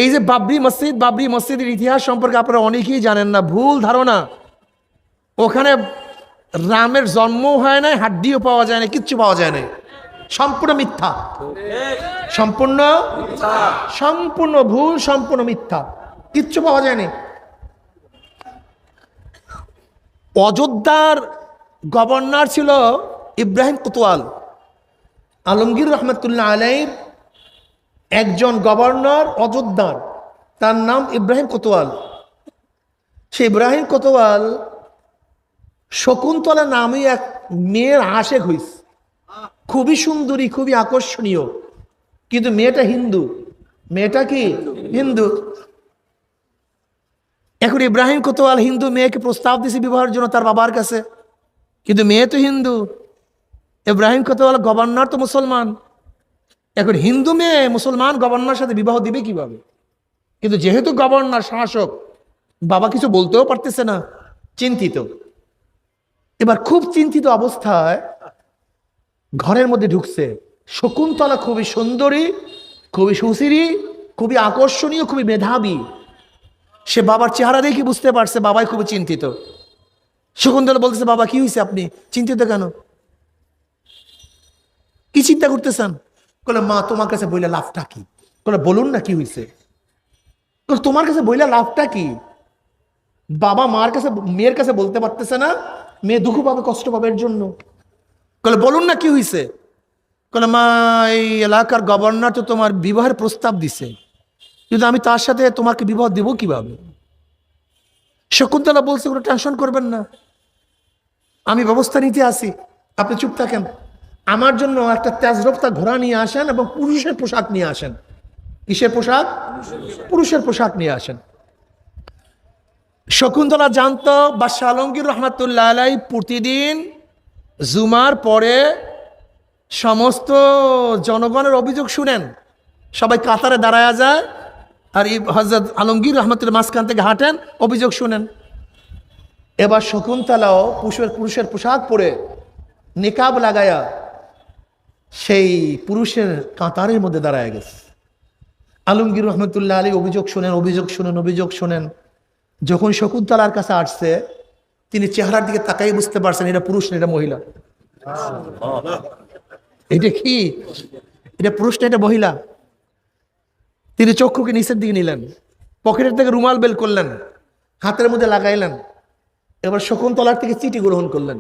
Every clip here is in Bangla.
এই যে বাবরি মসজিদের ইতিহাস সম্পর্কে আপনারা অনেকেই জানেন না, ভুল ধারণা। ওখানে রামের জন্ম হয় নাই, হাড্ডিও পাওয়া যায় না, কিচ্ছু পাওয়া যায় না, সম্পূর্ণ মিথ্যা, সম্পূর্ণ সম্পূর্ণ ভুল, সম্পূর্ণ মিথ্যা, কিচ্ছু পাওয়া যায়নি। অযোধ্যার গভর্নর ছিল ইব্রাহিম কোতোয়াল, আলমগীর রহমতুল্লাহ আলাইহির একজন গভর্নর অযোধ্যার, তার নাম ইব্রাহিম কোতোয়াল। সে ইব্রাহিম কোতোয়াল শকুন্তলা নামে এক মেয়ের আশেক হইছে, খুবই সুন্দরী, খুবই আকর্ষণীয়, কিন্তু মেয়েটা হিন্দু। মেয়েটা কি হিন্দু। এখন ইব্রাহিম কোতোয়াল হিন্দু মেয়েকে প্রস্তাব দিয়েছে বিবাহের জন্য তার বাবার কাছে, কিন্তু মেয়ে তো হিন্দু। ইব্রাহিম কোতোয়াল গভর্নর তো মুসলমান, এখন হিন্দু মেয়ে মুসলমান গভর্নর সাথে বিবাহ দিবে কিভাবে? কিন্তু যেহেতু গভর্নর শাসক, বাবা কিছু বলতেও পারতেছে না, চিন্তিত। এবার খুব চিন্তিত অবস্থায় ঘরের মধ্যে ঢুকছে শকুন্তলা, খুবই সুন্দরী, খুবই সুশীলী, খুবই আকর্ষণীয়, খুবই মেধাবী। সে বাবার চেহারা দেখে বুঝতে পারছে বাবাই খুবই চিন্তিত। শকুন্তলা বলতেছে, বাবা কি হয়েছে, আপনি চিন্তিত কেন, কি চিন্তা করতেছেন? বলে, মা তোমার কাছে বইলা লাভটা কি? বলে, বলুন না কি হয়েছে। তোমার কাছে বইলা লাভটা কি? বাবা মার কাছে, মেয়ের কাছে বলতে পারতেছে না, মেয়ে দুঃখ পাবে, কষ্ট পাবে এর জন্য। বলে, বলুন না কি হয়েছে। বলে, মা এই এলাকার গভর্নর তো তোমার বিবাহের প্রস্তাব দিছে, কিন্তু আমি তার সাথে তোমাকে বিবাহ দেব কিভাবে? শকুন্তলা বলছে, কোনো টেনশন করবেন না, আমি ব্যবস্থা নিতে আসি, আপনি চুপ থাকেন। আমার জন্য একটা তেজরফতা ঘোড়া নিয়ে আসেন এবং পুরুষের পোশাক নিয়ে আসেন। কিসের পোশাক? পুরুষের পোশাক নিয়ে আসেন। শকুন্তলা জানতো বাদশাহ আলমগীর রহমতুল্লাহ আলাইহি প্রতিদিন জুমার পরে সমস্ত জনগণের অভিযোগ শুনেন, সবাই কাতারে দাঁড়ায়া যায়, আর এই হযরত আলমগীর রহমতুল্লাহ মাঝখান থেকে হাঁটেন, অভিযোগ শুনেন। এবার শকুন্তলাও পুরুষের পোশাক পরে নিকাব লাগায়া সেই পুরুষের কাতারের মধ্যে দাঁড়ায় গেছে। আলমগীর রহমতুল্লাহ আলাইহি অভিযোগ শোনেন। যখন শকুন্তলার কাছে আসছে, তিনি চেহারার দিকে তাকাই বুঝতে পারছেন এটা পুরুষ না, এটা মহিলা। এটা কি? এটা পুরুষ না, এটা মহিলা। তিনি চক্ষুকে নিচের দিকে নিলেন, পকেটের থেকে রুমাল বের করলেন, হাতের মধ্যে লাগাইলেন। এবার শকুন্তলার থেকে চিঠি গ্রহণ করলেন।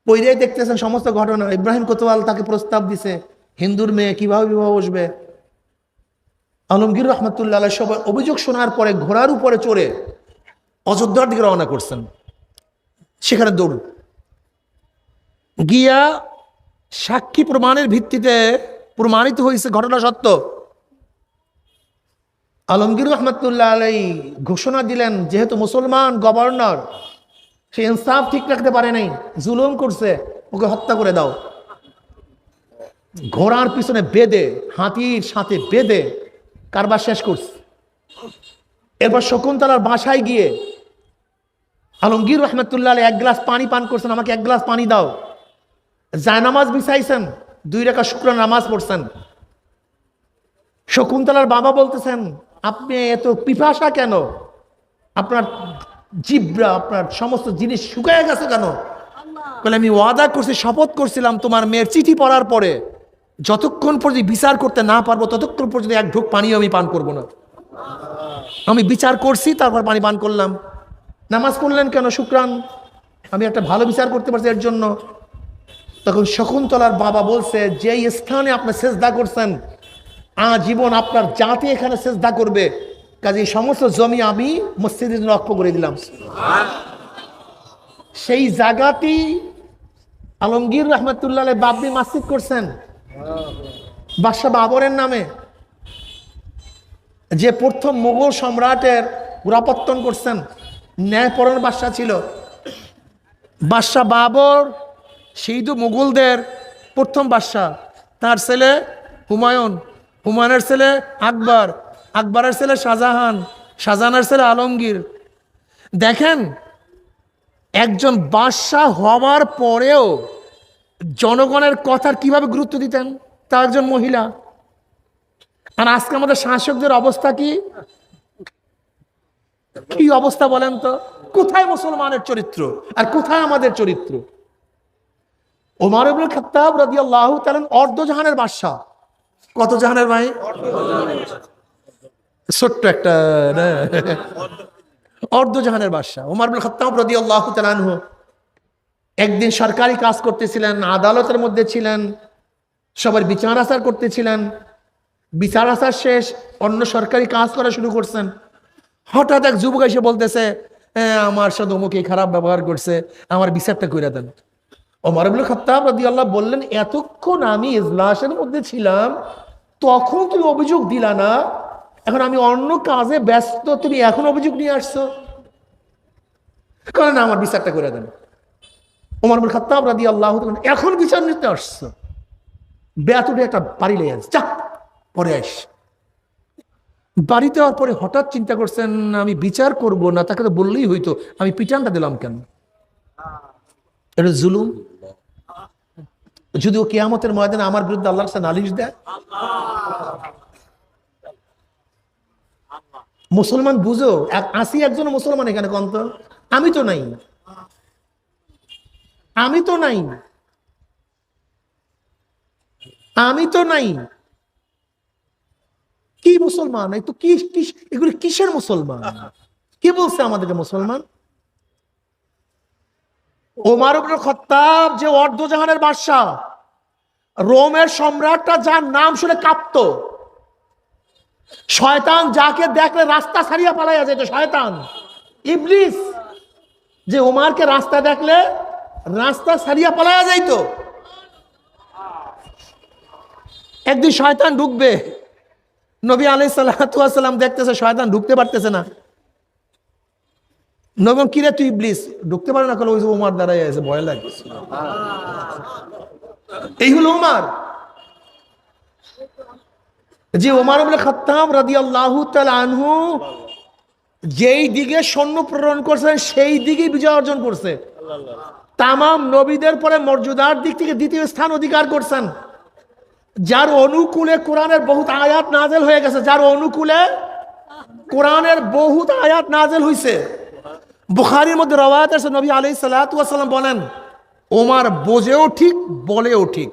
পইরাই দেখতেছেন সমস্ত ঘটনা। ইব্রাহিম কোতোয়াল তাকে প্রস্তাব দিছে, হিন্দুর মেয়ে কিভাবে বিবাহ বসবে। আলমগীর রহমতুল্লাহ আলাইহি সবাই অভিযোগ শোনার পরে ঘোড়ার উপরে চড়ে অযোধ্যার দিকে রওনা করছেন। সেখানে দৌড় গিয়া সাক্ষী প্রমাণের ভিত্তিতে প্রমাণিত হয়েছে ঘটনা সত্য। আলমগীর রহমতুল্লাহ আলাইহি ঘোষণা দিলেন, যেহেতু মুসলমান গভর্নর, সে ইনসাফ ঠিক রাখতে পারে নাই, জুলুম করছে, ওকে হত্যা করে দাও। ঘোড়ার পিছনে বেঁধে, হাতির সাথে বেঁধে কারবার শেষ করছে। এরপর শকুন্তলার বাসায় গিয়ে আলমগীর রহমতুল্লাহ আলাইহি এক গ্লাস পানি পান করছেন, আমাকে এক গ্লাস পানি দাও। জায়নামাজ বিছাইছেন, 2 রাকাত শুকরান নামাজ পড়ছেন। শকুন্তলার বাবা বলতেছেন, আপনি এত পিপাসা কেন, আপনার জিব্রা, আপনার সমস্ত জিনিস শুকায় গেছে কেন? বলে, আমি ওয়াদা করছি, শপথ করছিলাম তোমার মেয়ের চিঠি পড়ার পরে যতক্ষণ পর্যন্ত বিচার করতে না পারবো ততক্ষণ পর্যন্ত এক ঢোক পানিও আমি পান করব না। আমি বিচার করছি, তারপর পানি পান করলাম। নামাজ পড়লেন কেন? শুকরান, আমি একটা ভালো বিচার করতে পারছি এর জন্য। তখন শকুন্তলার বাবা বলছে, যেই স্থানে আপনি সেজদা করছেন আজীবন আপনার জাতি এখানে সেজদা করবে, কাজে সমস্ত জমি আমি মসজিদের জন্য রক্ষ করে দিলাম। সেই জায়গাটি আলমগীর রহমতুল্লাহ আলাইহি বাবরি মসজিদ করছেন বাদশাহ বাবরের নামে, যে প্রথম মুঘল সম্রাটের গোড়াপত্তন করছেন। ন্যায়পরায়ণ বাদশাহ ছিল বাদশাহ বাবর, সেই তো মুঘলদের প্রথম বাদশাহ। তার ছেলে হুমায়ুন, হুমায়ুনের ছেলে আকবর, আকবরের ছেলে শাহজাহান, শাহজাহানের ছেলে আলমগীর। দেখেন, একজন বাদশাহ হওয়ার পরেও জনগণের কথার কিভাবে গুরুত্ব দিতেন। তা একজন মহিলা, আর আজকে আমাদের শাসকদের অবস্থা কি কি অবস্থা বলেন তো? কোথায় মুসলমানের চরিত্র আর কোথায় আমাদের চরিত্র? ওমর ইবনে খাত্তাব রাদিয়াল্লাহু তাআলা অর্ধজাহানের বাদশা। কত জাহানের ভাই? ছোট্ট একটা অর্ধজাহানের বাদশা ওমর ইবনে খাত্তাব রাদিয়াল্লাহু তাআলা আনহু একদিন সরকারি কাজ করতেছিলেন, আদালতের মধ্যে ছিলেন, সবার বিচার আচার করতেছিলেন। বিচার আচার শেষ, অন্য সরকারি কাজ করা শুরু করছেন। হঠাৎ এক যুবক এসে বলতেছে, আমার সাথে অমুকে খারাপ ব্যবহার করছে, আমার বিচারটা করে দেন। ওমর ইবনে খাত্তাব রাদিয়াল্লাহু বললেন, এতক্ষণ আমি ইজলাসের মধ্যে ছিলাম, তখন তুমি অভিযোগ দিলা না, এখন আমি অন্য কাজে ব্যস্ত, তুমি এখন অভিযোগ নিয়ে আসছো? কারণ আমার বিচারটা করে দেন। ওমর ইবনে খাত্তাব রাদিয়াল্লাহু তাআলা এখন বিচার নিতে আসছো, বেয়াতুটে একটা বাড়ি লেগে আছে, যা পরে আস। বাড়িতে যাওয়ার পরে হঠাৎ চিন্তা করছেন, আমি বিচার করব না, তাকে তো বললেই হইতো, আমি পিটানটা দিলাম কেন? এটা জুলুম। যদিও কিয়ামতের ময়দানে আমার বিরুদ্ধে আল্লাহর কাছে নালিশ দেয়। মুসলমান বুঝো, আসি একজন মুসলমান এখানে কন্ত, আমি তো নাই, আমি তো নাই, আমি তো নাই। কি মুসলমান? এই তো কি এগুলি কিসের মুসলমান? কি বলছে আমাদেরকে মুসলমান? ওমর ইবনে খাত্তাব যে অর্ধজাহানের বাদশা, রোমের সম্রাটটা যার নাম শুনে কাঁপত। শয়তান যাকে দেখলে রাস্তা ছাড়িয়া পালাইয়া যেত, শয়তান ইবলিস, যে ওমরকে রাস্তা দেখলে রাস্তা ছাড়িয়া পালাইয়া যাইত। একদিন শয়তান ঢুকবে, নবী আলাইহিস সালাতু ওয়াস সালাম দেখতেছে শয়তান ঢুকতে পারতেছে না। নবী, কিরে তুই ইবলিস ঢুকতে পারে না? ওই যে ওমর দাঁড়াই আছে, ভয় লাগে। এই হলো ওমর, যে ওমর ইবনে খাত্তাব রাদিয়াল্লাহু তাআলা আনহু যেই দিকে সৈন্য প্রেরণ করছেন সেই দিকেই বিজয় অর্জন করছে। তামাম নবীদের পরে মর্যাদার দিক থেকে দ্বিতীয় স্থান অধিকার করছেন। যার অনুকূলে কোরআনের বহুত আয়াত নাজেল হয়ে গেছে, যার অনুকূলে কোরআনের বহুত আয়াত নাজেল হয়েছে। বুখারীর মধ্যে রওয়ায়াত আছে, নবী আলাইহিস সালাতু ওয়াস সালাম বলেন, ওমর বোঝেও ঠিক বলেও ঠিক।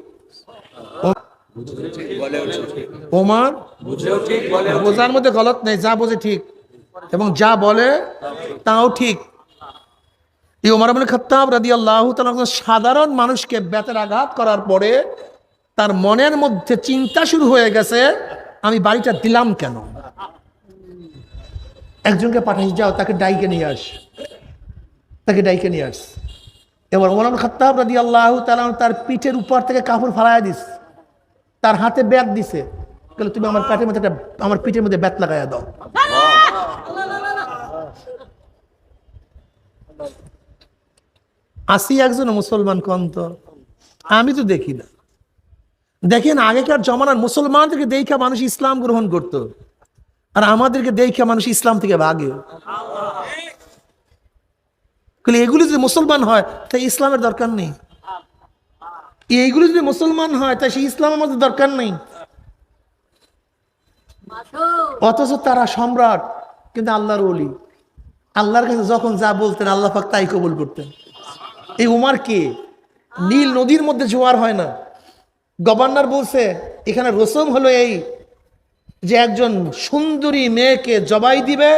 ওমর বোঝার মধ্যে গলত নেই, যা বোঝে ঠিক এবং যা বলে তাও ঠিক। এই ওমর ইবনে খাত্তাব রাদিয়াল্লাহু তাআলা সাধারণ মানুষকে বেতের আঘাত করার পরে তার মনের মধ্যে চিন্তা শুরু হয়ে গেছে, আমি বাড়িটা দিলাম কেন? একজনকে পাঠাই, যাও তাকে ডাইকে নিয়ে আস, তাকে ডাইকে নিয়ে আস। এবার ওমর ইবনে খাত্তাব রাদিয়াল্লাহু তাআলা তার পিঠের উপর থেকে কাপড় ফালাইয়া দিস, তার হাতে ব্যাট দিছে, তুমি আমার পেটের মধ্যে আমার পিঠের মধ্যে ব্যাট লাগাইয়া দাও। আসি একজন মুসলমান কন্ত, আমি তো দেখি না। দেখেন আগেকার জমানার মুসলমানদেরকে দেখা মানুষ ইসলাম গ্রহণ করত, আর আমাদেরকে দেখা মানুষ ইসলাম থেকে ভাগে। এগুলি যদি মুসলমান হয় তাই ইসলামের দরকার নেই, এইগুলি যদি মুসলমান হয় তাই সেই ইসলাম আমাদের দরকার নেই। অথচ তারা সম্রাট কিন্তু আল্লাহর ওলি, আল্লাহর কাছে যখন যা বলতেন আল্লাহ পাক তাই কবুল করতেন। এই উমার কে? নীল নদীর মধ্যে জোয়ার হয় না, গভর্নর বলছে এখানে রসম হলো এই যে একজন সুন্দরী মেয়েকে জবাই দিবে,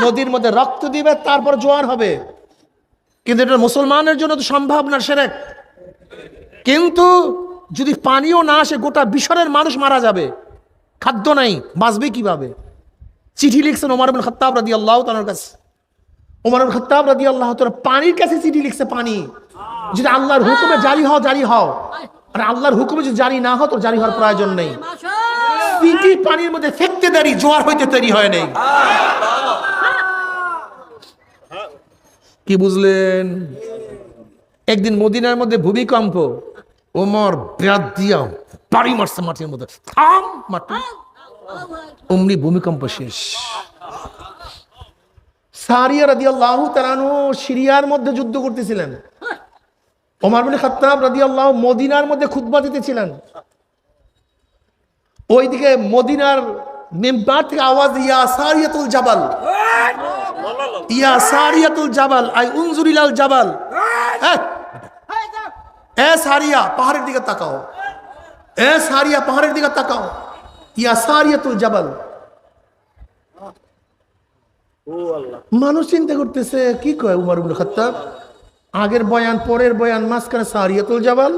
নদীর মধ্যে রক্ত দিবে, তারপর জোয়ার হবে। কিন্তু এটা মুসলমানের জন্য তো সম্ভব না, শিরক। কিন্তু যদি পানিও না আসে, গোটা বিশ্বরের মানুষ মারা যাবে, খাদ্য নাই, বাঁচবে কিভাবে? চিঠি লিখছেন ওমর ইবনে খাত্তাব রাদিয়াল্লাহু তাআলার কাছে। ওমর ইবনে খাত্তাব রাদিয়াল্লাহু তাআলা পানির কাছে চিঠি লিখছে, পানি যদি আল্লাহর হুকুমে জারি হও, জারি হও, আর আল্লাহর হুকুমে যদি জারি না হও তো জারি হওয়ার প্রয়োজন নেই। চিঠি পানির মধ্যে ফেকতে দেরি, জোয়ার হইতে তৈরি হয় নাই। কি বুঝলেন? একদিন মদিনার মধ্যে ভূমিকম্প, ওমর ব্যাট দিয়া বাড়ি মারছে মাটির মধ্যে, থাম মাটি, অমনি ভূমিকম্প শেষ। সারিয়া রাদিয়াল্লাহু তাআলা আনহু সিরিয়ার মধ্যে যুদ্ধ করতেছিলেন, ওমর ইবনে খাত্তাব রাদিয়াল্লাহু মদিনার মধ্যে খুতবা দিতেছিলেন। ওইদিকে মদিনার মেম্বার থেকে আওয়াজ, ইয়া সারিয়াতুল জাবাল, ইয়া সারিয়াতুল জাবাল, আই উনজুরিলাল জাবাল। এ সারিয়া, পাহাড়ের দিকে তাকাও। এ সারিয়া, পাহাড়ের দিকে তাকাও। ইয়া সারিয়াতুল জাবাল। মানুষ চিন্তা করতেছে কি কয় উমর ইবনে খাত্তাব, আগের বয়ান পরের বয়ান, মাঝখানে সারিয়াতুল জাবাল।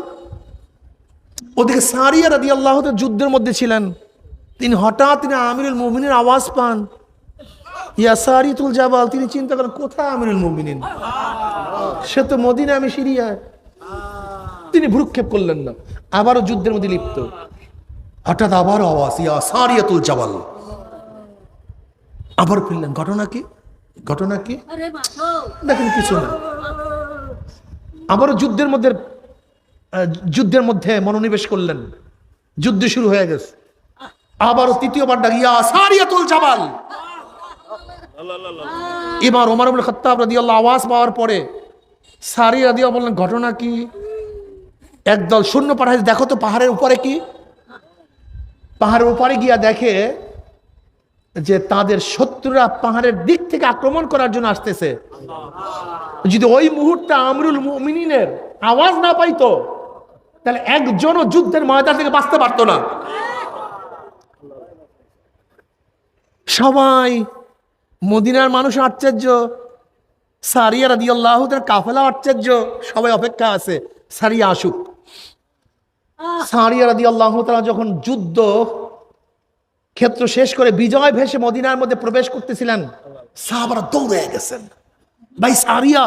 ওদিকে সারিয়া রাদিয়াল্লাহু তাআলা যুদ্ধের মধ্যে ছিলেন, তিনি হঠাৎ আমিরুল মুমিনিনের আওয়াজ পান, ইয়া সারিয়াতুল জাবাল। তিনি চিন্তা করেন কোথায় আমিরুল মুমিনিন, সে তো মদিনা, আমি সিরিয়ায়। তিনি ভ্রুক্ষেপ করলেন না, আবারও যুদ্ধের মধ্যে লিপ্ত। হঠাৎ আবারও আওয়াজ, ইয়া সারিয়াতুল জাবাল। আবার ফিরলেন, ঘটনা কি, ঘটনা কি? দেখেন কিছু না। আবারও যুদ্ধের মধ্যে মনোনিবেশ করলেন, যুদ্ধ শুরু হয়ে গেছে। আবারও তৃতীয়বার ডাক, ইয়া সারিয়াতুল জাবাল। এবার ওমর ইবনে খাত্তাব রাদিয়াল্লাহু আওয়াজ পাওয়ার পরে সারিয়া রাদিয়াল্লাহু বললেন, ঘটনা কি? একদল সৈন্য পাঠায়, দেখো তো পাহাড়ের উপরে কি। পাহাড়ের উপরে গিয়া দেখে যে তাদের শত্রুরা পাহাড়ের দিক থেকে আক্রমণ করার জন্য আসতেছে। যদি ওই মুহূর্তে আমিরুল মুমিনিনের আওয়াজ না পাইতো, তাহলে একজনও যুদ্ধের ময়দান থেকে বাঁচতে পারতো না। সবাই, মদিনার মানুষ আশ্চর্য, সারিয়া রাদিয়াল্লাহু তাআলা কাফেলা আশ্চর্য, সবাই অপেক্ষা আছে সারিয়া আসুক। সারিয়া রাদিয়াল্লাহু তাআলা যখন যুদ্ধ ক্ষেত্র শেষ করে বিজয় ভেসে মদিনার মধ্যে প্রবেশ করতেছিলেন, সাহাবারা দৌড়ে গেছেন, ভাই সারিয়া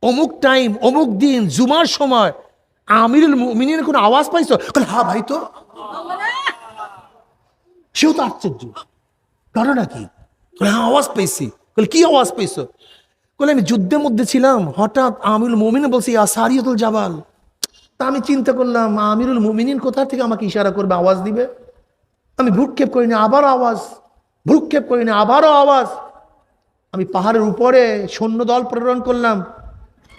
অমুক টাইম অমুক দিন জুমার সময় আমিরুল মুমিনিনের কোনো আওয়াজ পাইছো? হ্যাঁ ভাই, তো সেও তো আশ্চর্য, ঘটনা কি? হ্যাঁ আওয়াজ পেয়েছি। কি আওয়াজ পেয়েছো? আমি যুদ্ধের মধ্যে ছিলাম, হঠাৎ আমিরুল মুমিনিন বলছি ইয়া সারিয়াতুল জাবাল। তা আমি চিন্তা করলাম আমিরুল মুমিনিন কোথা থেকে আমাকে ইশারা করবে, আওয়াজ দিবে। আমি ভ্রুক্ষেপ করিনি, আবারও আওয়াজ, ভ্রুক্ষেপ করিনি, আবারও আওয়াজ। আমি পাহাড়ের উপরে সৈন্যদল প্রেরণ করলাম,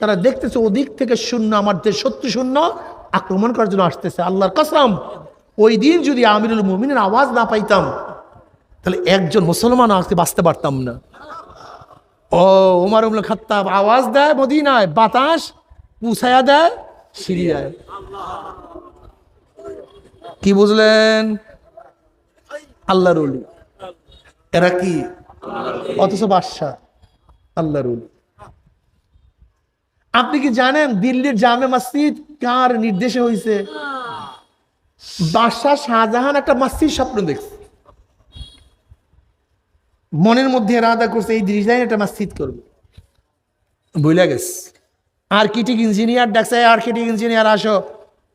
তারা দেখতেছে ওদিক থেকে শূন্য, আমাদের শত্রু শূন্য আক্রমণ করার জন্য আসতেছে। আল্লাহর কসম, ওই দিন যদি আমিরুল মুমিনের আওয়াজ না পাইতাম, তাহলে একজন মুসলমান আজকে বাঁচতে পারতাম না। ও ওমর ইবনে খাত্তাব আওয়াজ দেয় মদিনায়, বাতাস পুছায়া দেয় সিরিয়ায়। কি বুঝলেন? আল্লাহর ওলি। এরা কি? অথচ বাদশা, আল্লাহর ওলি। আপনি কি জানেন দিল্লির জামে মসজিদ কার নির্দেশে হয়েছে? বাদশাহ শাহজাহান একটা মসজিদ স্বপ্ন দেখছে, মনের মধ্যে এরাদা করছে এই ডিজাইন একটা মসজিদ করবে, ভুলে গেছে। আর্কিটেক্ট ইঞ্জিনিয়ার ডাকছে, আর্কিটেক্ট ইঞ্জিনিয়ার আসো,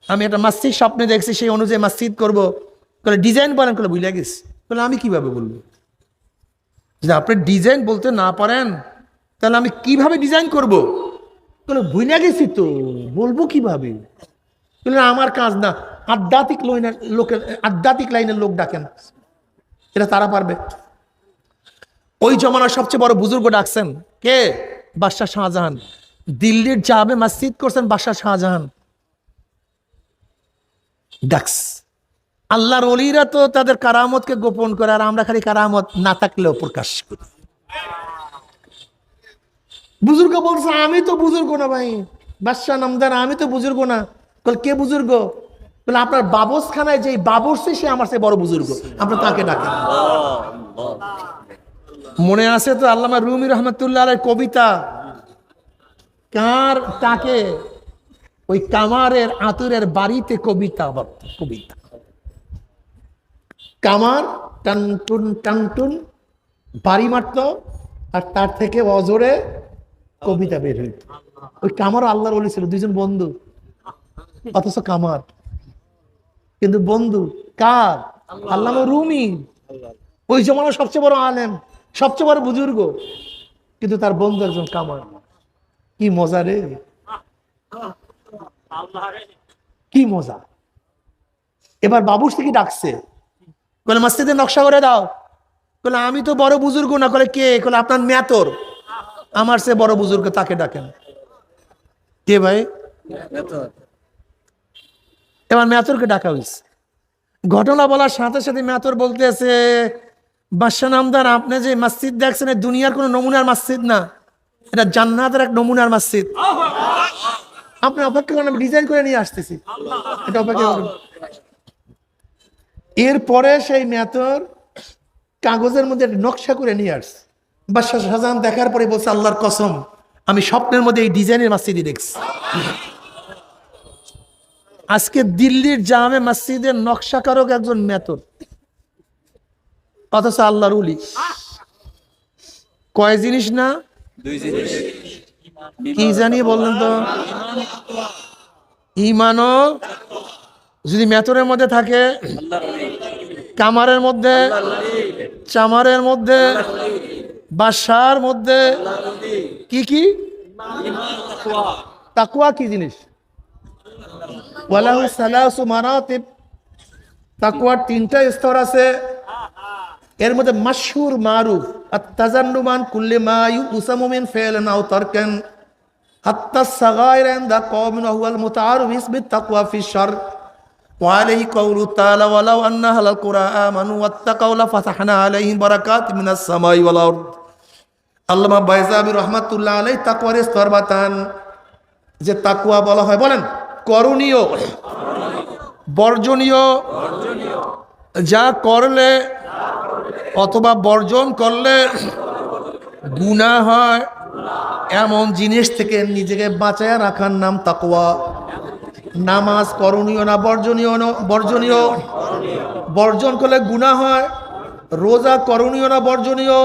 আমি একটা মসজিদ স্বপ্নে দেখছি, সেই অনুযায়ী মসজিদ করবো। ডিজাইন বলেন, ভুলে গেছি। আমি কিভাবে বলবো? যদি আপনি ডিজাইন বলতে না পারেন, তাহলে আমি কিভাবে ডিজাইন করবো? ভুলে গেছি তো, বলবো কিভাবে? আমার কাজ না, আধ্যাত্মিক লাইনের লোক ডাকেন, এটা তারা পারবে। ওই জমানার সবচেয়ে বড় বুজুর্গ ডাকছেন কে? বাদশাহ শাহজাহান। দিল্লির জামে মসজিদ করছেন বাদশাহ শাহজাহান, ডাকস। আল্লাহর ওলিরা তো তাদের কারামতকে গোপন করে, আর আমরা খালি কারামত না থাকলেও প্রকাশ করি। বুজুর্গ বলছে আমি তো বুজুর্গ না ভাই, বাদশাহ নামদার, আমি তো বুজুর্গ না। কে বুজুর্গ? আপনার বাবুসখানায় যে বাবুরছে সে আমার সে বড় বুজুর্গ, আমরা তাকে ডাকেন। মনে আছে তো আল্লামা রুমি রহমতুল্লাহ আলাইহির কবিতা, কার তাকে ওই কামারের আতুরের বাড়িতে কবিতা, কবিতা কামার টানটুন টানটুন বাড়ি মারত, আর তার থেকে অজরে কবিতা বের হইত। ওই কামার আল্লাহর ওলি ছিল, দুইজন বন্ধু, অথচ কামার কিন্তু বন্ধু কার? আল্লামা রুমি, ওই জমানার সবচেয়ে বড় আলেম, সবচেয়ে বড় বুজুর্গ, কিন্তু তার বন্ধু একজন কামার। কি মজা রে, কি মজা। এবার বাবুর থেকে ডাকছে, বলে মসজিদের নকশা করে দাও। বলে আমি তো বড় বুজুর্গ না। বলে কে? বলে আপনার মেয়াতর, আমার সে বড় বুজুর্গ, তাকে ডাকেন। কে ভাই? এবার মেয়াতরকে ডাকা হয়েছে। ঘটনা বলার সাথে সাথে মেতর বলতেছে, বাদশাহ নামদার, আপনি যে মসজিদ দেখছেন দুনিয়ার কোনো নমুনার মসজিদ না, এটা জান্নাতের এক নমুনার মসজিদ। আপনি অপেক্ষা করেন, আমি ডিজাইন করে নিয়ে আসতেছি, এটা অপেক্ষা করেন। এরপরে সেই মেতর কাগজের মধ্যে নকশা করে নিয়ে আসছে। বাদশাহ শাহজাহান দেখার পরে বলছে, আল্লাহর কসম, আমি স্বপ্নের মধ্যে এই ডিজাইনের মসজিদই দেখছি। আজকে দিল্লির জামে মসজিদের নকশাকারক একজন মেতর, অথচ আল্লাহর ওলি। কয় জিনিস না, কি জানি বললেন তো? ইমানও যদি মেতরের মধ্যে থাকে, কামারের মধ্যে, চামারের মধ্যে, বাসার মধ্যে, কি কি তাকওয়া কি জিনিস? ওয়ালাহু সালাসু মারাতিব, তাকওয়ার 3টা স্তর আছে। এর মধ্যে মাশহুর মারুফ আত-তাজান্নুমান কুল্লি মা ইউসামু মিন ফি'লিন আও তারকান হাত্তা সাগায়র ইনদা কওমিন ওয়া হুয়াল মুতাআরিফ বিসমিত তাকওয়া ফি শার ওয়া আলাইহি কাওলু তাআলা ওয়ালাউ আন্না আহলাল কুরআ আমানু ওয়াত্তাকাউ লাফাতাহনা আলাইহিম বারাকাতিম মিনাস সামাই ওয়াল আরদ। আল্লামা বাইজাবি রাহমাতুল্লাহ আলাইহি তাকওয়ার স্তর বাতান, যে তাকওয়া বলা হয়, বলেন, করণীয় বর্জনীয়, যা করলে অথবা বর্জন করলে গুনাহ হয় এমন জিনিস থেকে নিজেকে বাঁচায় রাখার নাম তাকওয়া। নামাজ করণীয় না বর্জনীয়? বর্জনীয়। বর্জন করলে গুনাহ হয়। রোজা করণীয় না বর্জনীয়?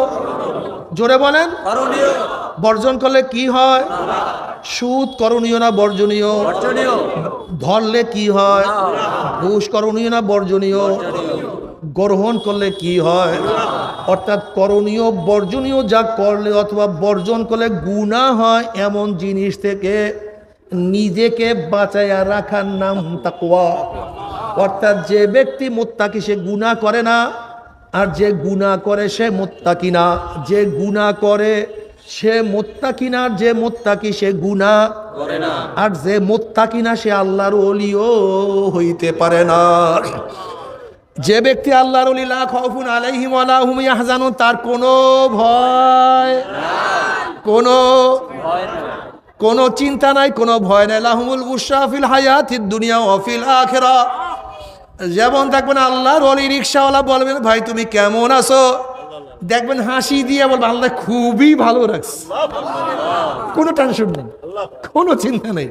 জোরে বলেন। বর্জন করলে কি হয়? সুদ করণীয় না বর্জনীয়? ধরলে কি হয়? ঘুষ করণীয় না বর্জনীয়? গ্রহণ করলে কি হয়? অর্থাৎ করণীয় বর্জনীয় যা করলে অথবা বর্জন করলে গুনাহ হয় এমন জিনিস থেকে নিজেকে বাঁচাইয়া রাখার নাম তাকওয়া। অর্থাৎ যে ব্যক্তি মুত্তাকি সে গুনাহ করে না, আর যে গুনাহ করে সে মুত্তাকি না। যে গুনাহ করে সে মুত্তাকি না, যে মুত্তাকি সে গুনাহ করে না, আর যে মুত্তাকি না সে আল্লাহর ওলিও হইতে পারে না। যে ব্যক্তি আল্লাহর ওলি, লা খাউফুন আলাইহিম ওয়া লা হুম ইয়াহজানুন, তার কোনো ভয় কোনো চিন্তা নাই, কোনো ভয় নাই। লাহুমুল বুশরা ফিল হায়াতিদ দুনিয়া ওয়া ফিল আখিরাহ। যেমন দেখবেন আল্লাহর ওলি রিকশাওয়ালা বলবেন, ভাই তুমি কেমন আছো? দেখবেন হাসি দিয়ে বলবে, আল্লাহ খুবই ভালো রাখছে, কোনো টেনশন নেই, কোনো চিন্তা নেই।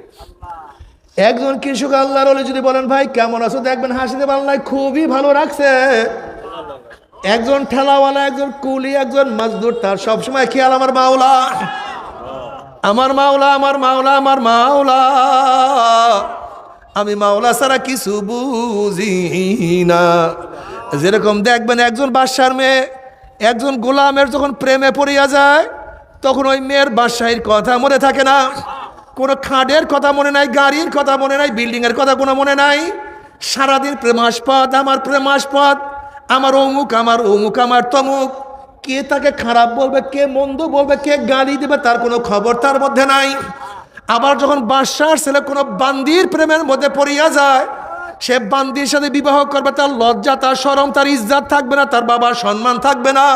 একজন কৃষক আল্লাহর ওলি যদি বলেন, ভাই কেমন আছো? দেখবেন হাসি দিয়ে আল্লাহ খুবই ভালো রাখছে। একজন ঠেলাওয়ালা, একজন কুলি, একজন মজদুর, তার সবসময় খেয়াল আমার মাওলা, আমার মাওলা, আমার মাওলা, আমার মাওলা, আমি মাওলা ছাড়া কিছু বুঝি না। যেরকম দেখবেন একজন বাদশার মেয়ে একজন গোলামের যখন প্রেমে পড়িয়া যায়, তখন ওই মেয়ের বাদশাহীর কথা মনে থাকে না, কোনো খাটের কথা মনে নাই, গাড়ির কথা মনে নাই, বিল্ডিংয়ের কথা কোনো মনে নাই। সারাদিন প্রেমাস্পদ, আমার প্রেমাস্পদ, আমার অমুক, আমার অমুক, আমার তমুক। কে তাকে খারাপ বলবে, কে মন্দ বলবে, কে গালি দেবে, তার কোনো খবর তার মধ্যে নাই। আবার যখন বাদশার ছেলে কোনো বান্দির প্রেমের মধ্যে পড়িয়া যায়, সে বান্দির সাথে বিবাহ করবে, তার লজ্জা, তার শরম, তার ইজ্জত থাকবে না, তার বাবার সম্মান থাকবে না,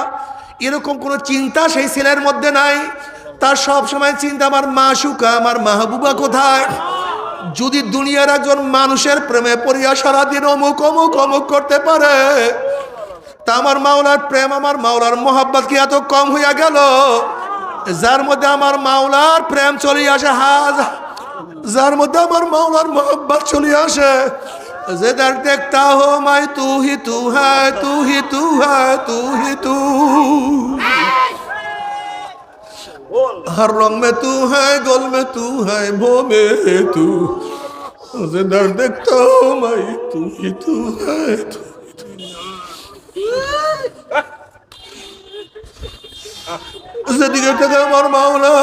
এরকম কোনো চিন্তা সেই ছেলের মধ্যে নাই। তার সব সময় চিন্তা, আমার মাশুকা, আমার মাহবুবা কোথায়? যদি দুনিয়ার একজন মানুষের প্রেমে পড়িয়া সারাদিন অমুক অমুক অমুক করতে পারে, তা আমার মাওলার প্রেম, আমার মাওলার মোহাব্বত কি এত কম হইয়া গেল? যার মধ্যে আমার মাওলার প্রেম চলে আসে, যার মধ্যে আমার মাওলার মোহাব্বত চলে আসে, যে দর দেখতা হো মাই তু হি তু হ্যায়, তু হি তু হ্যায়, তু হি তু, हर रंग में तू है, गोल में तू है, भो में तू, मुझे दर्द देखता हूँ मैं, तू ही तू है, तू যেদিকে আমার মাওলা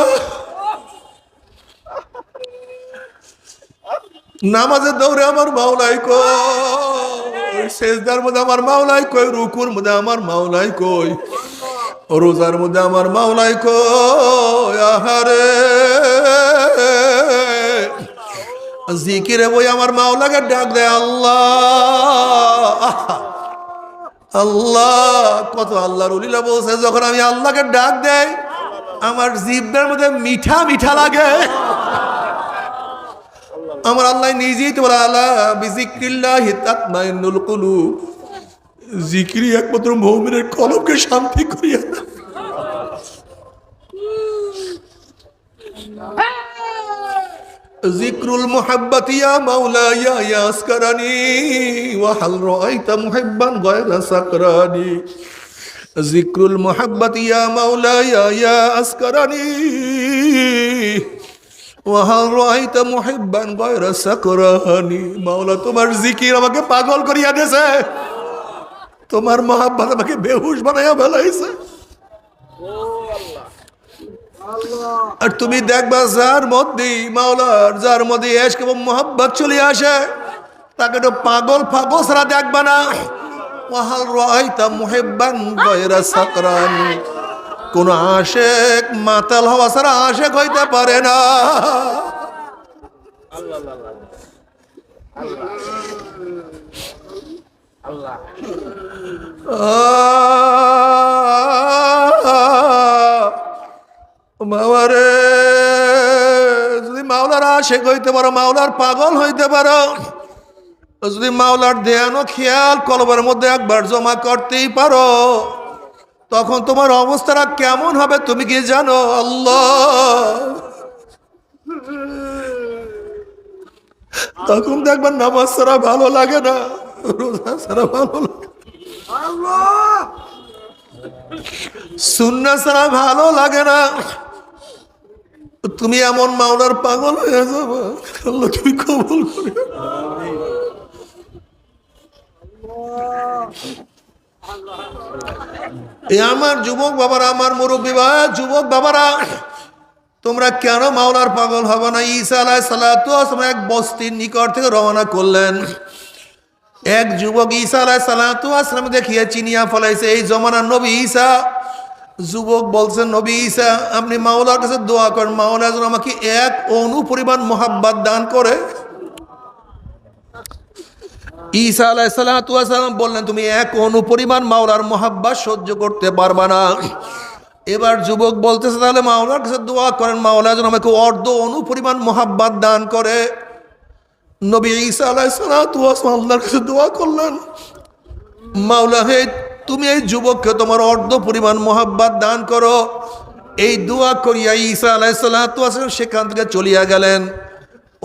নামাজের দৌড়ে আমার মাওলাই কই, সেজদার মধ্যে আমার মাওলাই কই, রুকুর মধ্যে আমার মাওলাই কই, রোজার মধ্যে আমার মাওলাই কই। আহারে জিকিরে বই আমার মাওলাকে ডাক দেয় আল্লাহ আল্লাহ। কত আল্লাহর উলিলা বলছে যখন আমি আল্লাহকে ডাক দেয় আমার জিহ্বার মধ্যে মিঠা মিঠা লাগে। আমার আল্লাহ নিজেই তো বলে আলা বিজিক্রিল্লাহি তাতমাইন্নুল কুলুব, জিকিরই একমাত্র মুমিনের কলবকে শান্তি করিয়া দেয়। জিক্রুল মুহাব্বাতি ইয়া মাওলায়া ইয়াসকারানি ওয়া হাল রাআইতা মুহিব্বান গায়রা সাকরানি। জিক্রুল মুহাব্বাতি ইয়া মাওলায়া ইয়াসকারানি ওয়া হাল রাআইতা মুহিব্বান গায়রা সাকরানি। মাওলা তোমার জিকির আমাকে পাগল করিয়া দিয়েছে, তোমার মহাব্বত আমাকে বেহুশ বানাইয়া ফেলাইছে। আর তুমি দেখবা যার মধ্যে মাওলার যার মধ্যে ইশক এবং মোহাব্বত চলে আসে তাকে তো পাগল পাগল ছাড়া দেখবা না। ওয়াহাল রাআইতা মুহিব্বান গায়রা সাকরান, কোন আশিক মাতাল হওয়া ছাড়া আশিক হইতে পারে না। মাওয়ারে যদি মাওলার আশিক হইতে পারো, মাওলার পাগল হইতে পারো, যদি মাওলার ধ্যান ও খেয়াল কলবের মধ্যে একবার জমা করতেই পারো, তখন তোমার অবস্থাটা কেমন হবে তুমি কি জানো? আল্লাহ, তখন দেখবার নামাজ ছাড়া ভালো লাগে না, রোজা ছাড়া ভালো লাগে, সুন্নাহ ছাড়া ভালো লাগে না। তুমি এমন মাওলার পাগল হয়ে যাবে, আল্লাহ তুমি কবুল করে। এই আমার যুবক বাবারা, আমার মুরব্বী ভাই, যুবক বাবারা, তোমরা কেন মাওলার পাগল হবে না? ঈসা আলাইহিস সালাতু ওয়াস সালাম এক বস্তির নিকট থেকে রওনা করলেন। এক যুবক ঈসা আলাইহিস সালাতু ওয়াস সালাম দেখিয়ে চিনিয়া ফলাইছে এই জমানার নবী ঈসা। যুবক বলছেন, নবী ঈসা আপনি মাওলার কাছে দোয়া করেন, মাওলা যেন আমাকে এক অণু পরিমাণ মোহাব্বত দান করে। ঈসা আলাইহিস সালাতু ওয়াস সালাম বললেন, তুমি এক অণু পরিমাণ মাওলার মোহাব্বত সহ্য করতে পারবা না। এবার যুবক বলতেছে, তাহলে মাওলার কাছে দোয়া করেন, মাওলা যেন আমাকে অর্ধ অণু পরিমাণ মোহাব্বত দান করে। নবী ঈসা আলাইহিস সালাতু ওয়াস সালাম আল্লাহর কাছে দোয়া করলেন, মাওলা হে তুমি এই যুবককে তোমার অর্ধ পরিমাণ মোহাব্বত দান করো। এই দোয়া করিয়া ঈসা আলাইহিস সালাতু ওয়াস সালাম সেখান থেকে চলিয়া গেলেন।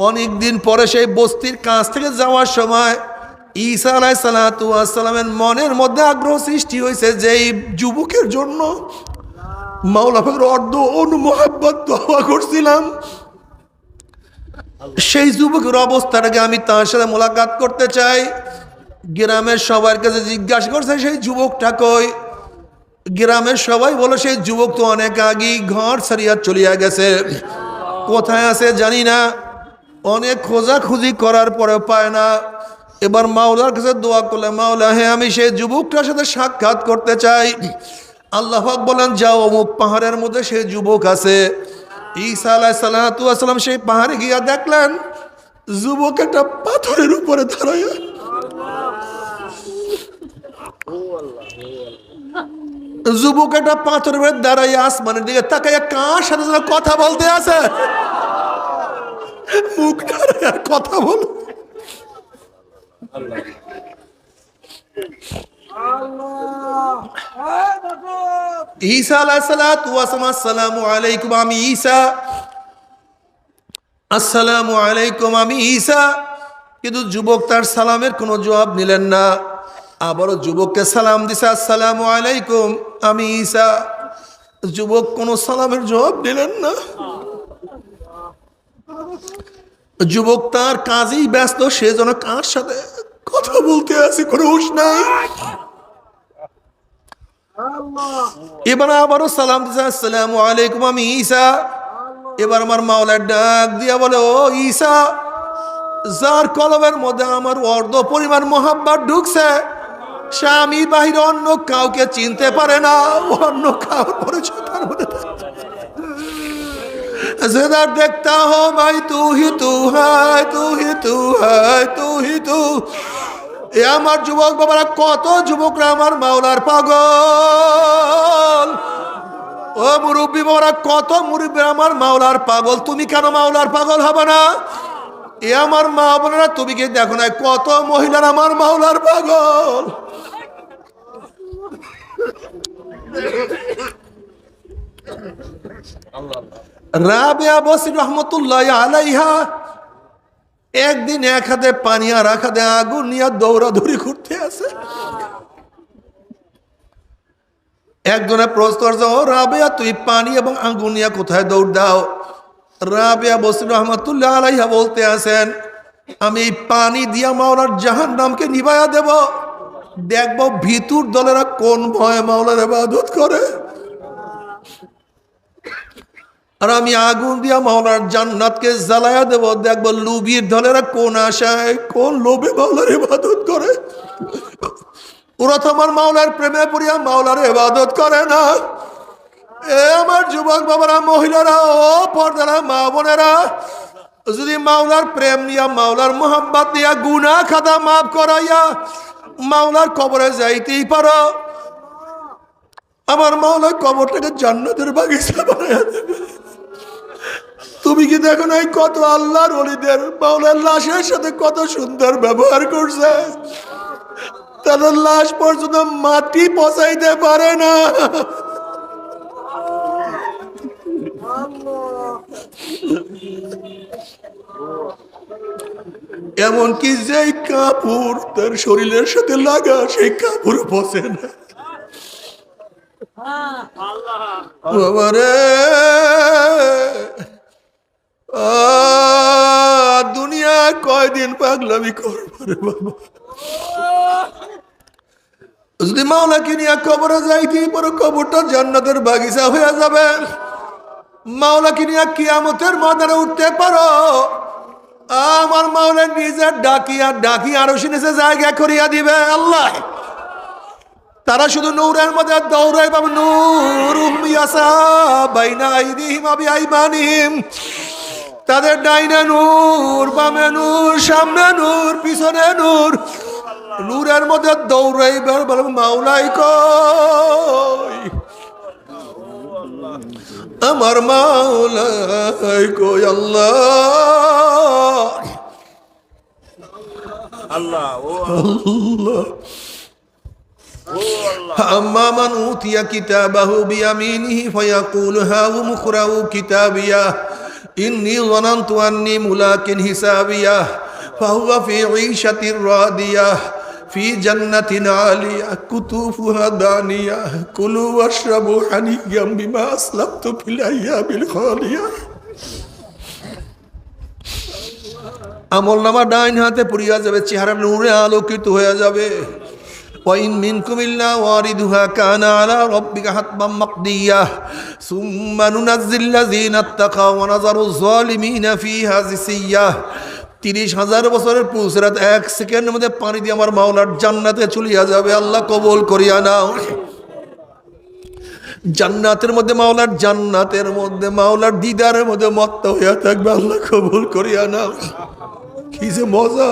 অনেকদিন পরে সেই বস্তির কাছ থেকে যাওয়ার সময় ঈসা আলাইহিস সালাতু ওয়াস সালামের মনের মধ্যে আগ্রহ সৃষ্টি হয়েছে যে এই যুবকের জন্য মাওলা পাকের অর্ধ অণু মোহাব্বত দোয়া করছিলাম, সেই যুবকের অবস্থাটাকে আমি তার সাথে মোলাকাত করতে চাই। গ্রামের সবার কাছে জিজ্ঞাসা করছে সেই যুবকটা কই। গ্রামের সবাই বলে সেই যুবক তো অনেক আগেই ঘর ছাড়িয়া চলিয়া গেছে, কোথায় আছে জানি না। অনেক খোঁজাখুঁজি করার পরে পায় না। এবার মাওলার কাছে দোয়া করলে, মাওলা হে আমি সেই যুবকটার সাথে সাক্ষাৎ করতে চাই। আল্লাহ পাক বলেন, যাও অমুক পাহাড়ের মধ্যে সেই যুবক আছে। ঈসা আলাইহিস সালাতু ওয়াস সালাম সেই পাহাড়ে গিয়া দেখলেন যুবক একটা পাথরের উপরে দাঁড়ায়। যুবক একটা পাথরের উপরে দাঁড়াইয়া আসমানের দিকে তাকাইয়া কার সাথে যেন কথা বলতে আছে, মুখ দাঁড়ায় আর কথা বল। ঈসা আলাইহিস সালাতু ওয়াস সালাম, আসসালামু আলাইকুম আমি ঈসা, আসসালামু আলাইকুম আমি ঈসা। কিন্তু যুবক তার সালামের কোনো জবাব নিলেন না। আবারও যুবককে সালাম দিছে, আসসালামু আলাইকুম আমি ঈসা। যুবক কোনো সালামের জবাব দিলেন না। যুবক তার কাজেই ব্যস্ত, সে যেন কার সাথে কথা বলতে আছে কোনো হুঁশ নাই। এবার আবারও সালাম দিছে, আসসালামু আলাইকুম আমি ঈসা। এবার আমার মাওলা ডাক দিয়া বলে, ও ঈসা, যার কলবের মধ্যে আমার অর্ধ পরিমাণ মোহাব্বত ঢুকছে সে আমি বাহিরে অন্য কাউকে চিনতে পারে না, অন্য কাউর পরিচয় তার মধ্যে जिधर देखता हो भाई तू ही तू है, तू ही तू है, तू ही तू। এ আমার যুবক বাবারা, কত যুবকরা আমার মাওলার পাগল। ও মুরব্বী বাবারা, কত মুরব্বী আমার মাওলার পাগল। তুমি কেন মাওলার পাগল হবে না? এ আমার মা বোনেরা, তুমি কি দেখো না কত মহিলার আমার মাওলার পাগল। রাবেয়া বসরি রহমতুল্লাহ আলাইহা একদিন এক হাতে পানি আর এক হাতে আগুন নিয়ে দৌড়াদৌড়ি করতে আছে। একজনে প্রশ্ন করছে, ও রাবেয়া, তুই পানি এবং আগুন নিয়ে কোথায় দৌড় দাও? রাবেয়া বসরি রহমতুল্লাহ আলাইহা বলতে আছেন, আমি এই পানি দিয়া মাওলার জাহান্নামকে নিভাইয়া দেব, দেখবো ভিতুর দলেরা কোন ভয়ে মাওলার ইবাদত করে, আর আমি আগুন দিয়া মাওলার জান্নাতকে জ্বালায়া দেব, দেখবো লুবির দলেরা কোন আশায় কোন লোভে মাওলার ইবাদত করে। ওরা তো আমার মাওলার প্রেমে পড়িয়া মাওলার ইবাদত করে না। এ আমার যুবক বাবারা, মহিলারা, ও পর্দারা মা বোনেরা, যদি মাওলার প্রেম নিয়া মাওলার মোহাম্মত নিয়া গুনাহ খাতা মাফ করাইয়া মাওলার কবরে যাইতেই পারো, আমার মাওলার কবরটাকে জান্নাতের বাগিচা বানাইয়া দেবে। তুমি কি দেখো নাই কত আল্লাহর ওলিদের মাওলার লাশের সাথে কত সুন্দর ব্যবহার করছে? তাদের লাশ পর্যন্ত মাটি পচাইতে পারে না। এমনকি যেই কাপড় তার শরীরের সাথে লাগা, সেই কাপড় পচে না। বাবারে, দুনিয়া কয়দিন পাগলামি করবো রে বাবা। যদি মাওলাকে নিয়ে কবরে যাইতে পারো, কবরটা জান্নাতের বাগিচা হয়ে যাবে। মাওলাকে নিয়ে কিয়ামতের ময়দানে উঠতে পারো, আমার মাওলা নিজের ডাকি আরো শুনেছে জায়গা করিয়া দিবে আল্লাহ। তারা শুধু নূরের মধ্যে দৌড়াই পাবে, নূরুম ইয়াসা বাইনা আইদিহিম ওয়া বিআইমানিহিম। তাদের ডাইনে নূর, বামে নূর, সামনে নূর, পিছনে নূর। নূরের মধ্যে দৌড়াই বলবে মাওলাই কই, আমার মাওলাই কই। আল্লাহ আল্লাহ আল্লাহ। أما من أوتي كتابه بيمينه فيقول هاؤم اقرءوا كتابيه إني ظننت أني ملاق حسابيه فهو في عيشة راضية في جنة عالية قطوفها دانية كلوا واشربوا هنيئا بما أسلفتم في الأيام الخالية। আমল নামা ডাইন হাতে পড়িয়া যাবে, চেহারা নূরে আলোকিত হয়ে যাবে। وإن منكم إلا واردها كان على ربك حتما مقضيا ثم ننزل الذين اتقوا ونذر الظالمين فيها جثيا। 30,000 বছরের পুলসিরাত 1 সেকেন্ডের মধ্যে পানি দিয়ে আমার মাওলার জান্নাতে চলিয়া যাবে। আল্লাহ কবুল করিয়া নাও। জান্নাতের মধ্যে মাওলার দিদারের মধ্যে মত্ত হইয়া থাকবে। আল্লাহ কবুল করিয়া নাও। কি যে মজা!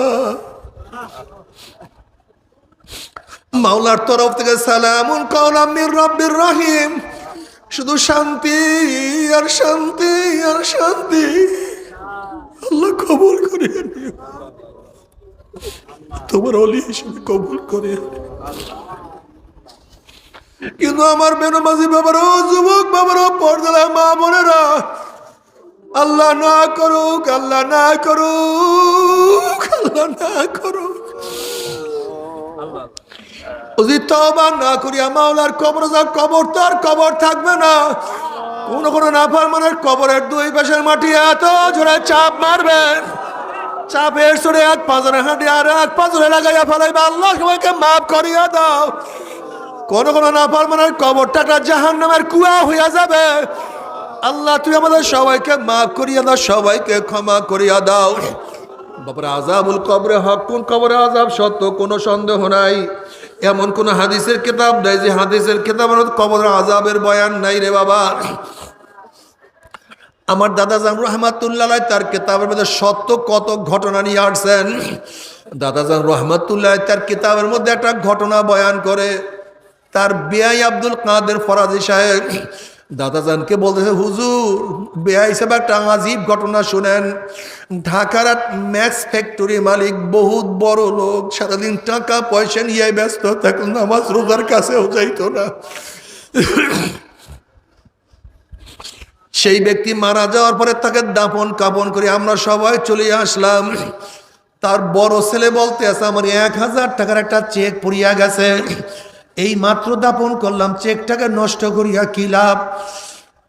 মাওলার তরফ থেকে সালামুন কাওলাম মির রাব্বির রহিম, শুধু শান্তি আর শান্তি আর শান্তি। আল্লাহ কবুল করিয়া নিও, তোমার ওলি হিসেবে কবুল করিয়া। কিন্তু আমার বেনমাজি বাবারও, যুবক বাবারও, পর্দার মা বোনেরা, আল্লাহ না করুক, আল্লাহ না করুক, আল্লাহ না করুক, যদি তওবা না করিয়া মাওলার কবর যা, কবর তো আর কবর থাকবে না। কোন নাফরমানের কবরের দুই পাশের মাটি এত জোরে চাপ মারবেন, চাপের সরে এক পাঁজরে হাঁটি আর এক পাঁজরে লাগাইয়া ফেলাইবে। আল্লাহ সবাইকে মাফ করিয়া দাও। কোন নাফরমানের কবরটা একটা জাহান্নামের কুয়া হইয়া যাবে। আল্লাহ তুই আমাদের সবাইকে মাফ করিয়া দাও, সবাইকে ক্ষমা করিয়া দাও। বাবার আযাবুল কবরে হক, কোন কবরে আযাব সত্য, কোনো সন্দেহ নাই। এমন কোন হাদিসের কিতাব নাই যে হাদিসের কিতাবের কবরের আযাবের বয়ান নাই রে বাবা। আমার দাদাজান রহমাতুল্লাহ তার কিতাবের মধ্যে সত্য কত ঘটনা নিয়ে আসছেন। দাদাজান রহমাতুল্লাহ তার কিতাবের মধ্যে একটা ঘটনা বয়ান করে। তার বেয়াই আব্দুল কাদের ফরাজি সাহেব দাদাজানকে বলতেছে, হুজুর বেয়াই হিসেবে একটা আজীব ঘটনা শুনেন। ঢাকার ম্যাক্স ফ্যাক্টরি মালিক, বহুত বড় লোক, সারাদিন টাকা পয়সা নিয়ে ব্যস্ত থাকুন, নামাজ রোজার কাছেও যাইতো না। সেই ব্যক্তি মারা যাওয়ার পরে তাকে দাফন কাফন করে আমরা সবাই চলে আসলাম। তার বড় ছেলে বলতে আছে, আমার 1000 টাকার একটা চেক পড়িয়া গেছে, এই মাত্র দাফন করলাম, চেকটাকে নষ্ট করিয়া কি লাভ।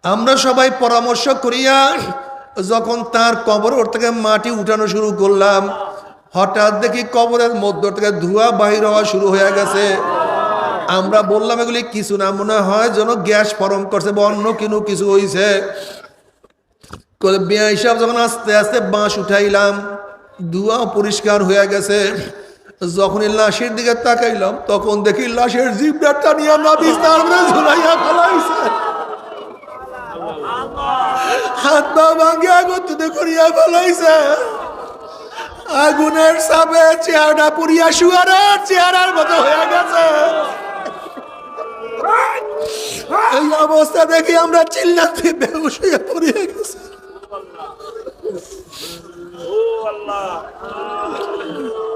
আমরা সবাই পরামর্শ করিয়া যখন তার কবর থেকে মাটি উঠানো শুরু করলাম, হঠাৎ দেখি কবরের মধ্য থেকে ধোঁয়া বাহির হওয়া শুরু হয়ে গেছে। আমরা বললাম এগুলি কিছু না, মনে হয় যেন গ্যাস ফরম করছে বা অন্য কিছু হয়েছে। বিয়া হিসাব যখন আস্তে আস্তে বাঁশ উঠাইলাম, ধোঁয়া পরিষ্কার হয়ে গেছে। যখন লাশের দিকে তাকাইলাম, তখন দেখি লাশের জিভটা টানিয়া না বিস্তার ঝুলাইয়া ফেলাইছে, হাত পা ভাঙে আগুন করিয়া ফেলাইছে। আগুনের সামনে চেহারাটা পুড়িয়া শুয়ারের চেহারার মতো হয়ে গেছে। এই অবস্থা দেখি আমরা চিল্লাতে বেহুশ হয়ে পড়িয়া গেছি।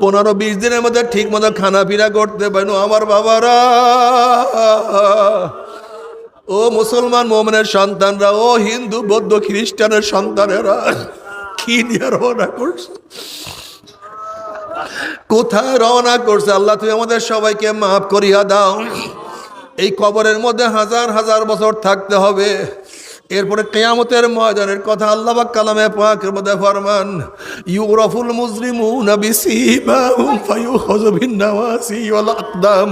15-20 দিনের মধ্যে ঠিক মতো খানা ফিরা করতে পারেন আমার বাবারা। ও মুসলমান মোমেনের সন্তানরা, ও হিন্দু বৌদ্ধ খ্রিস্টানের সন্তানেরা, কি নিয়ে রওনা করছে, কোথায় রওনা করছে? আল্লাহ তুমি আমাদের সবাইকে মাফ করিয়া দাও। এই কবরের মধ্যে হাজার হাজার বছর থাকতে হবে। এরপরে কিয়ামতের ময়দানের কথা আল্লাহ পাক কালামে পাকের মধ্যে ফরমান, ইউরাফুল মুজরিমুনা বিসিমাহুম ফায়ুখাযু বিন-নাওয়াসি ওয়াল আকদাম।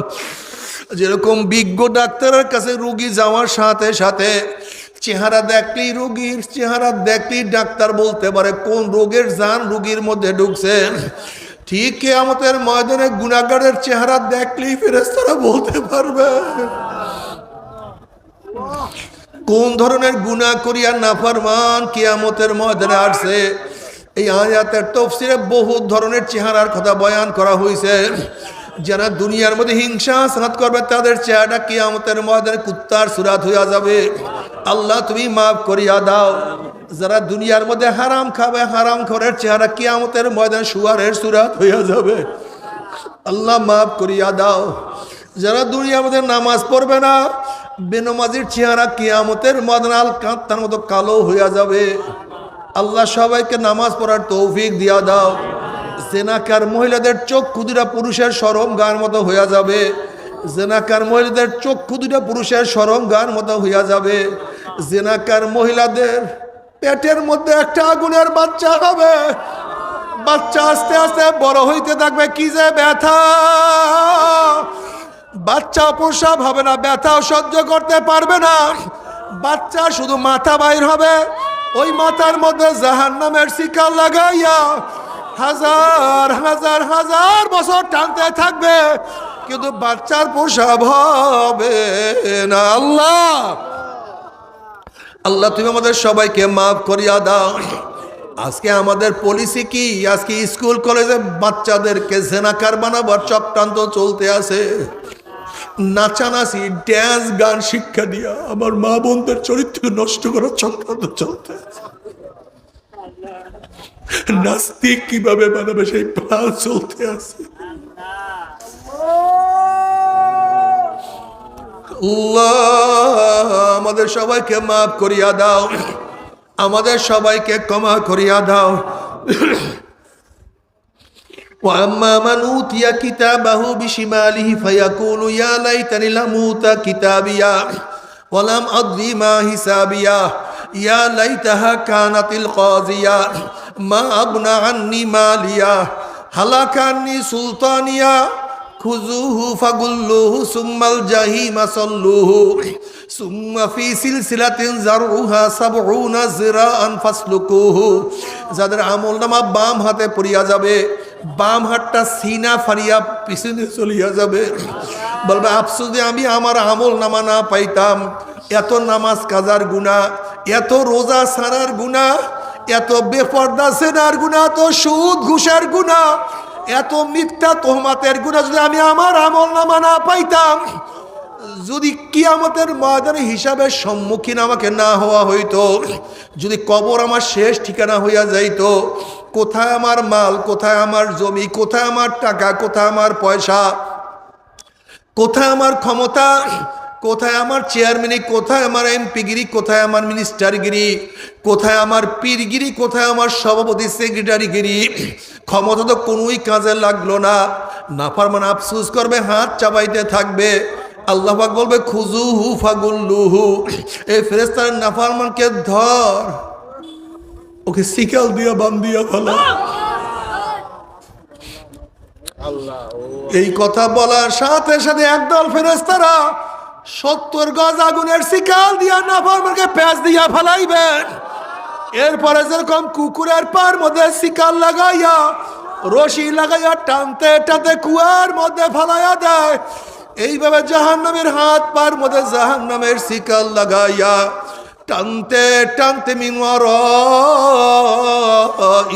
যেরকম বিজ্ঞ ডাক্তারের কাছে রোগী যাওয়ার সাথে সাথে চেহারা দেখলেই, রোগীর চেহারা দেখলেই ডাক্তার বলতে পারে কোন রোগের জান রোগীর মধ্যে ঢুকছে, ঠিক কিয়ামতের ময়দানে গুনাহগারের চেহারা দেখলেই ফেরেশতারা বলতে পারবে কোন ধরনের গুনাহ করিয়া নাফরমান কিয়ামতের ময়দানে আসছে। এই আয়াতের তাফসীরে বহুত ধরনের চেহারার কথা বয়ান করা হয়েছে। যারা দুনিয়ার মধ্যে হিংসা সাত করবে, তাদের চেহারা কিয়ামতের ময়দানে কুত্তার সুরাত হইয়া যাবে। আল্লাহ তুমি মাফ করিয়া দাও। যারা দুনিয়ার মধ্যে হারাম খাবে, হারাম খোরের চেহারা কিয়ামতের ময়দানে শুয়ারের সুরাত হইয়া যাবে। আল্লাহ মাফ করিয়া দাও। যারা দুনিয়ার মধ্যে নামাজ পড়বে না, বেনমাজির চেহারা কিয়ামতের ময়দানে আল কাঁত্তার মতো কালো হইয়া যাবে। আল্লাহ সবাইকে নামাজ পড়ার তৌফিক দিয়া দাও। জেনাকার মহিলাদের চক্ষু দুটা পুরুষের শরম গার মতো হইয়া যাবে। জেনাকার মহিলাদের চক্ষু দুটা পুরুষের শরম গার মতো হইয়া যাবে। জেনাকার মহিলাদের পেটের মধ্যে একটা আগুনের বাচ্চা হবে। বাচ্চা আস্তে আস্তে বড় হইতে থাকবে, কি যে ব্যথা! বাচ্চা প্রসব হবে না, ব্যথাও সহ্য করতে পারবে না। বাচ্চা শুধু মাথা বাইর হবে, ওই মাথার মধ্যে জাহান্নামের শিকল লাগাইয়া হাজার হাজার হাজার বছর টানতে থাকবে, কিন্তু বাচ্চার প্রসব হবে না। আল্লাহ আল্লাহ তুমি আমাদের সবাইকে মাফ করিয়া দাও। আজকে আমাদের পলিসি কি? আজকে স্কুল কলেজে বাচ্চাদেরকে জেনাকার বানাবার চক্রান্ত চলতে আছে। নাচানাচি, ড্যান্স, গান শিক্ষা দিয়া আমার মা বোনদের চরিত্র নষ্ট করার চক্রান্ত চলতে আছে। নাস্তিক কিভাবে বানাবে সেই প্ল্যান চলতে আছে। আল্লাহ আমাদের সবাইকে মাফ করিয়া দাও, আমাদের সবাইকে ক্ষমা করিয়া দাও। وأما من أوتي كتابه بشماله فيقول يا ليتني لم أوت كتابيا ولم أدري ما حسابيا يا ليتها كانت القاضية ما أغنى عني ماليا هلك عني سلطانيا خذوه فغلوه ثم الجحيم صلوه ثم في سلسلة ذرعها 70 ذراعا فاسلكوه। যাদের আমলনামা বাম হাতে পড়িয়া যাবে, বাম হাতটা সিনা ফারিয়া পিছনে চলিয়া যাবে। বলবে আফসোস যে আমি আমার আমল নামা না পাইতাম, এত নামাজ কাজার গুনাহ, এত রোজা সারার গুনাহ, এত বেপর্দা সেনার গুনাহ, এত সুদ ঘুষের গুনাহ, এত মিথ্যা তোহমাতের গুনাহ যদি আমি আমার আমল নামা না পাইতাম, যদি কিয়ামতের ময়দানে হিসাবের সম্মুখীন আমাকে না হওয়া হইতো, যদি কবর আমার শেষ ঠিকানা হইয়া যাইতো, কোথায় আমার মাল, কোথায় আমার জমি, কোথায় আমার টাকা, কোথায় আমার পয়সা, কোথায় আমার ক্ষমতা, কোথায় আমার চেয়ারম্যানি, কোথায় আমার এমপিগিরি, কোথায় আমার মিনিস্টারগিরি, কোথায় আমার পীরগিরি, কোথায় আমার সভাপতি সেক্রেটারিগিরি, ক্ষমতা তো কোনোই কাজে লাগলো না। নাফরমান আফসোস করবে, হাত চাবাইতে থাকবে। আল্লাহ পাক বলবে খুজুহু ফাগুল্লুহু, এই ফেরেশতার নাফরমানকে ধর, ওকে শিকল দিয়া বান্ধিয়া ফেলা। এই কথা বলার সাথে সাথে একদল ফেরেশতারা 70 গজ আগুনের শিকল দিয়া নাফরমানকে পেঁচ দিয়া ফেলাইবেন। এরপরে যেরকম কুকুরের পার মধ্যে শিকল লাগাইয়া রশি লাগাইয়া টানতে টানতে কুয়ার মধ্যে ফেলাইয়া দেয়, এইভাবে জাহান্নামের হাত পার মধ্যে জাহান্নামের শিকল লাগাইয়া টানতে টানতে মিনওয়ার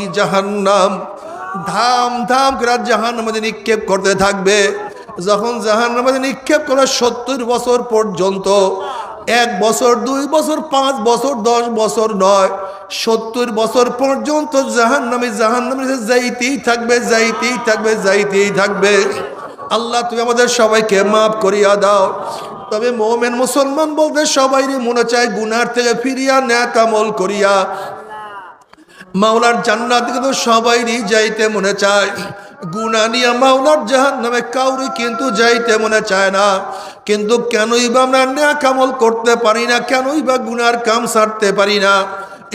ই জাহান্নাম ধাম ধাম করে জাহান্নামে নিক্ষেপ করতে থাকবে। যখন জাহান্নামে নিক্ষেপ করে 70 বছর পর্যন্ত, 1 বছর 2 বছর 5 বছর 10 বছর নয়, 70 বছর পর্যন্ত জাহান্নামে যাইতেই থাকবে, যাইতেই থাকবে, যাইতেই থাকবে। আল্লাহ তুমি আমাদের সবাইকে মাফ করিয়া দাও। তবে মুমিন মুসলমান বলতে সবাইরই মনে চায় গুনার থেকে ফিরিয়া নেক আমল করিয়া মাওলার জান্নাত কিন্তু সবাইরই যাইতে মনে চায়। গুনাহ নিয়ে মাওলার জাহান্নামে কাউরি কিন্তু যাইতে মনে চায় না। কিন্তু কেনই বা আমরা নেক আমল করতে পারি না, কেনই বা গুনার কাম ছাড়তে পারি না?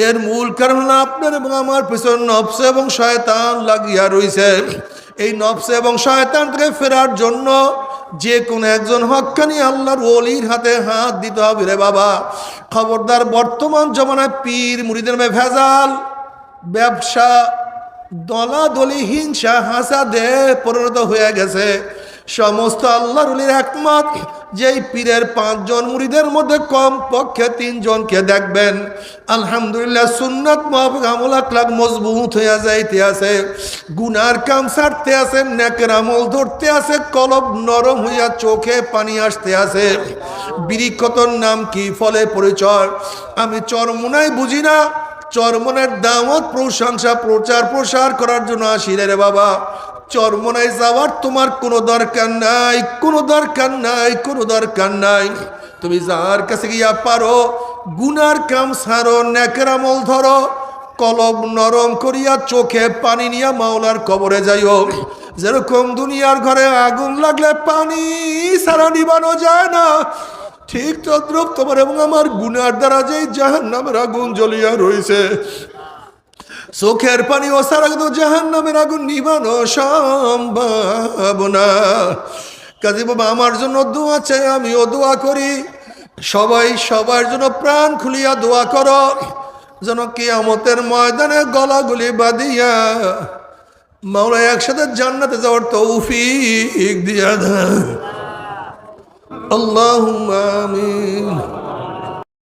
এর মূল কারণ হলো আপনার এবং আমার পিছনে নফস এবং শয়তান লাগিয়া রইছে। এই নফস এবং শয়তান থেকে ফেরার জন্য যে কোনো একজন হক্কানি আল্লাহর ওলির হাতে হাত দিতে হবে রে বাবা। খবরদার, বর্তমান জমানায় পীর মুরিদের মধ্যে ভেজাল, ব্যবসা, দলাদলি, হিংসা, হাসাদে পরিণত হয়ে গেছে। সমস্ত আল্লাহর ওলির একমত যেই পীরের 5 জন মুরিদের মধ্যে কম পক্ষে 3 জনকে দেখবেন আলহামদুলিল্লাহ সুন্নাত মুতাবিক আমল আখলাক মজবুত হয়ে যাইতে আছে, গুনার কাম ছাড়তে আছে, নেকের আমল ধরতে আছে, কলব নরম হইয়া চোখে পানি আসতে আছে। বিরিক্ষতর নাম কি, ফলে পরিচয়। আমি চরমোনাই বুঝি না, চরমনের দাওয়াত প্রশংসা প্রচার প্রসার করার জন্য আসি রে বাবা। চরমনায় যাওয়ার তোমার কোনো দরকার নাই, কোনো দরকার নাই, কোনো দরকার নাই। তুমি যার কাছে গিয়া পারো গুনার কাম ছাড়ো, নেকের আমল ধরো, কলব নরম করিয়া চোখে পানি নিয়া মাওলার কবরে যাইও। যেরকম দুনিয়ার ঘরে আগুন লাগলে পানি ছাড়া নিবানো যায় না, ঠিক তদ্রুপ তোমার এবং আমার গুনার দ্বারা যেই জাহান্নামের আগুন জ্বলিয়া রয়েছে, চোখের পানি ও সারা কিন্তু জাহান্নামের আগুন নিবানো সম্ভব না। কাজী বাবা আমার জন্য দোয়া চাই, আমিও দোয়া করি। সবাই সবার জন্য প্রাণ খুলিয়া দোয়া করো, যেন কিয়ামতের ময়দানে গলাগুলি বাঁধিয়া মাওলা একসাথে জান্নাতে যাওয়ার তৌফিক দিয়া দেন। আল্লাহুম্মা আমিন।